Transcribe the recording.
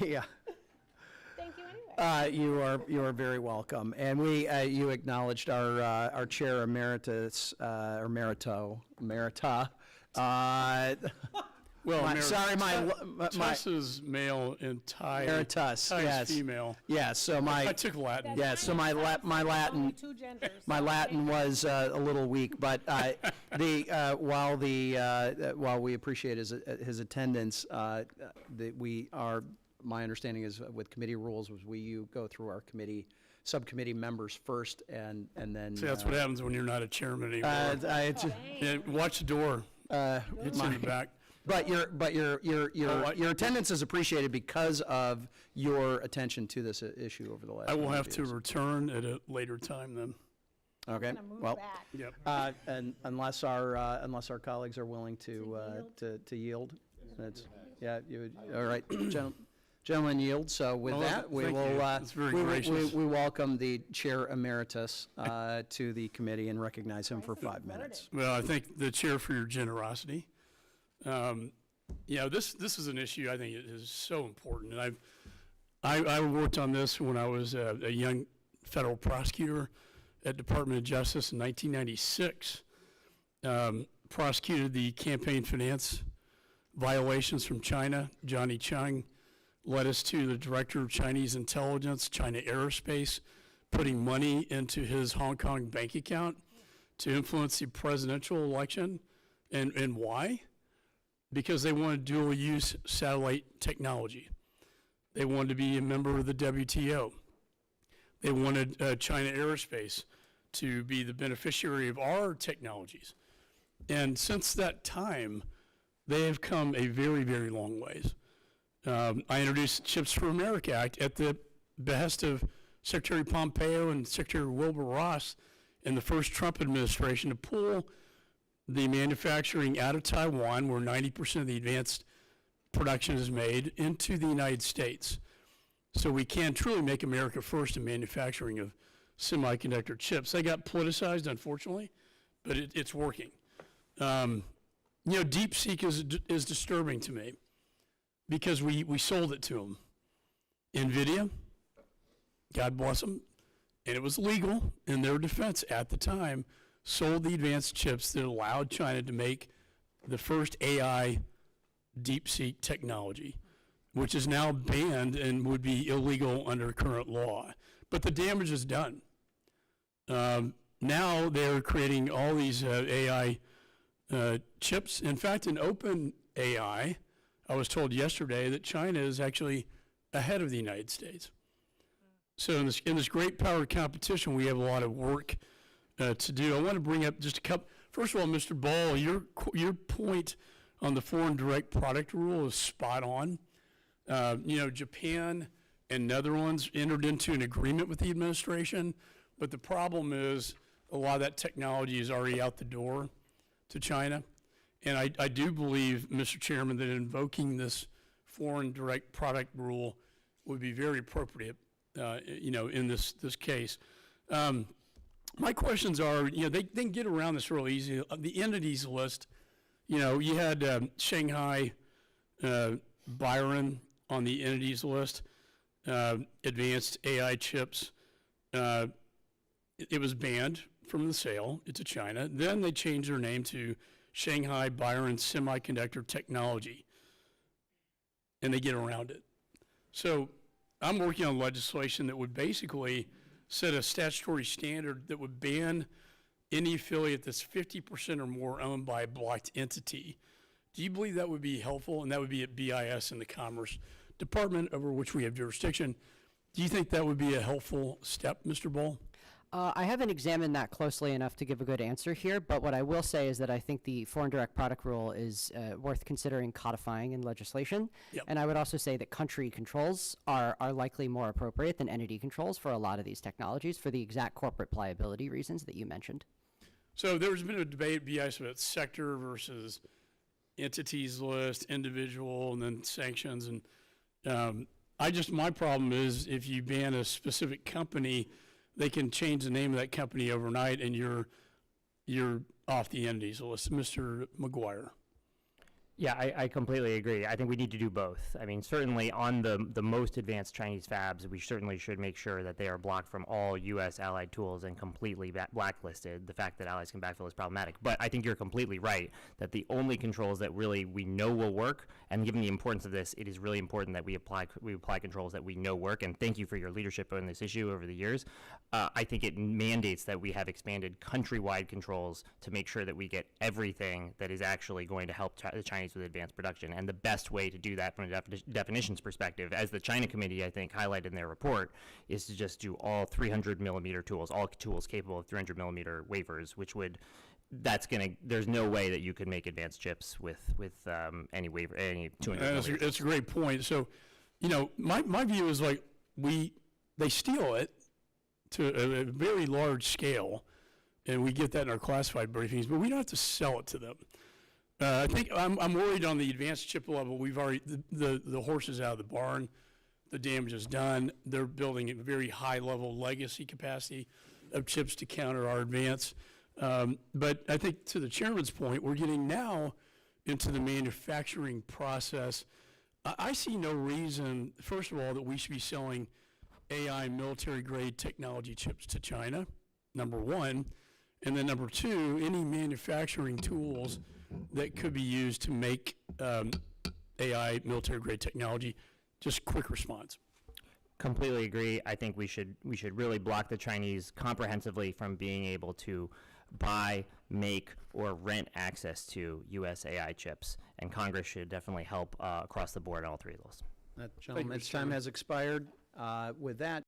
Yeah. Thank you anyway. You are very welcome. And you acknowledged our chair emeritus, or emerita. Well, Tess is male and Ty emeritus, is yes. female. Yes, so I took Latin. Yeah, so my Latin, Only two genders. my Latin was a little weak, but while we appreciate his attendance, my understanding is with committee rules was you go through our subcommittee members first, and then. See, that's what happens when you're not a chairman anymore. Yeah, watch the door. It's in the back. But your attendance is appreciated because of your attention to this issue over the last. I will have years. to return at a later time then. Okay. Move Well, back. Yep. and unless our colleagues are willing to yield, that's you would, all right, gentlemen yield. So with that, we thank will. you. That's very gracious. We welcome the chair emeritus to the committee and recognize him for 5 minutes. Well, I thank the chair for your generosity. This is an issue I think it is so important, and I worked on this when I was a young federal prosecutor at Department of Justice in 1996. Prosecuted the campaign finance violations from China. Johnny Chung led us to the director of Chinese intelligence, China Aerospace, putting money into his Hong Kong bank account to influence the presidential election. And why? Because they wanted dual-use satellite technology. They wanted to be a member of the WTO. They wanted China Aerospace to be the beneficiary of our technologies. And since that time, they have come a very, very long ways. I introduced the Chips for America Act at the behest of Secretary Pompeo and Secretary Wilbur Ross in the first Trump administration to pull the manufacturing out of Taiwan, where 90% of the advanced production is made, into the United States. So we can truly make America first in manufacturing of semiconductor chips. They got politicized, unfortunately, but it's working. DeepSeek is disturbing to me because we sold it to them. NVIDIA, God bless them, and it was legal in their defense at the time, sold the advanced chips that allowed China to make the first AI DeepSeek technology, which is now banned and would be illegal under current law. But the damage is done. Now they're creating all these AI chips. In fact, in open AI, I was told yesterday that China is actually ahead of the United States. So in this great power competition, we have a lot of work to do. I want to bring up just a couple. First of all, Mr. Ball, your point on the foreign direct product rule is spot on. Japan and Netherlands entered into an agreement with the administration, but the problem is a lot of that technology is already out the door to China. And I do believe, Mr. Chairman, that invoking this foreign direct product rule would be very appropriate, in this case. My questions are, they can get around this real easy. The entities list, you had Shanghai, Byron on the entities list, advanced AI chips. It was banned from the sale to China. Then they changed their name to Shanghai Byron Semiconductor Technology, and they get around it. So I'm working on legislation that would basically set a statutory standard that would ban any affiliate that's 50% or more owned by a blocked entity. Do you believe that would be helpful? And that would be at BIS and the Commerce Department, over which we have jurisdiction. Do you think that would be a helpful step, Mr. Ball? I haven't examined that closely enough to give a good answer here, but what I will say is that I think the foreign direct product rule is worth considering codifying in legislation. Yep. And I would also say that country controls are likely more appropriate than entity controls for a lot of these technologies for the exact corporate pliability reasons that you mentioned. So there's been a debate at BIS about sector versus entities list, individual, and then sanctions. And my problem is if you ban a specific company, they can change the name of that company overnight, and you're off the entities list. Mr. McGuire. Yeah, I completely agree. I think we need to do both. I mean, certainly on the most advanced Chinese fabs, we certainly should make sure that they are blocked from all U.S. allied tools and completely blacklisted. The fact that allies can backfill is problematic. But I think you're completely right that the only controls that really we know will work, and given the importance of this, it is really important that we apply controls that we know work. And thank you for your leadership on this issue over the years. I think it mandates that we have expanded countrywide controls to make sure that we get everything that is actually going to help the Chinese with advanced production. And the best way to do that from a definitions perspective, as the China Committee, I think, highlighted in their report, is to just do all 300 millimeter tools, all tools capable of 300 millimeter wafers, which would, there's no way that you could make advanced chips with any wafer, any 200 millimeter. That's a great point. So, you know, my view is like they steal it to a very large scale, and we get that in our classified briefings, but we don't have to sell it to them. I think I'm worried on the advanced chip level. We've already, the horse is out of the barn. The damage is done. They're building a very high level legacy capacity of chips to counter our advance. But I think to the chairman's point, we're getting now into the manufacturing process. I see no reason, first of all, that we should be selling AI military grade technology chips to China, number one. And then number two, any manufacturing tools that could be used to make AI military grade technology. Just quick response. Completely agree. I think we should really block the Chinese comprehensively from being able to buy, make, or rent access to U.S. AI chips, and Congress should definitely help across the board on all three of those. Gentleman's time has expired. With that,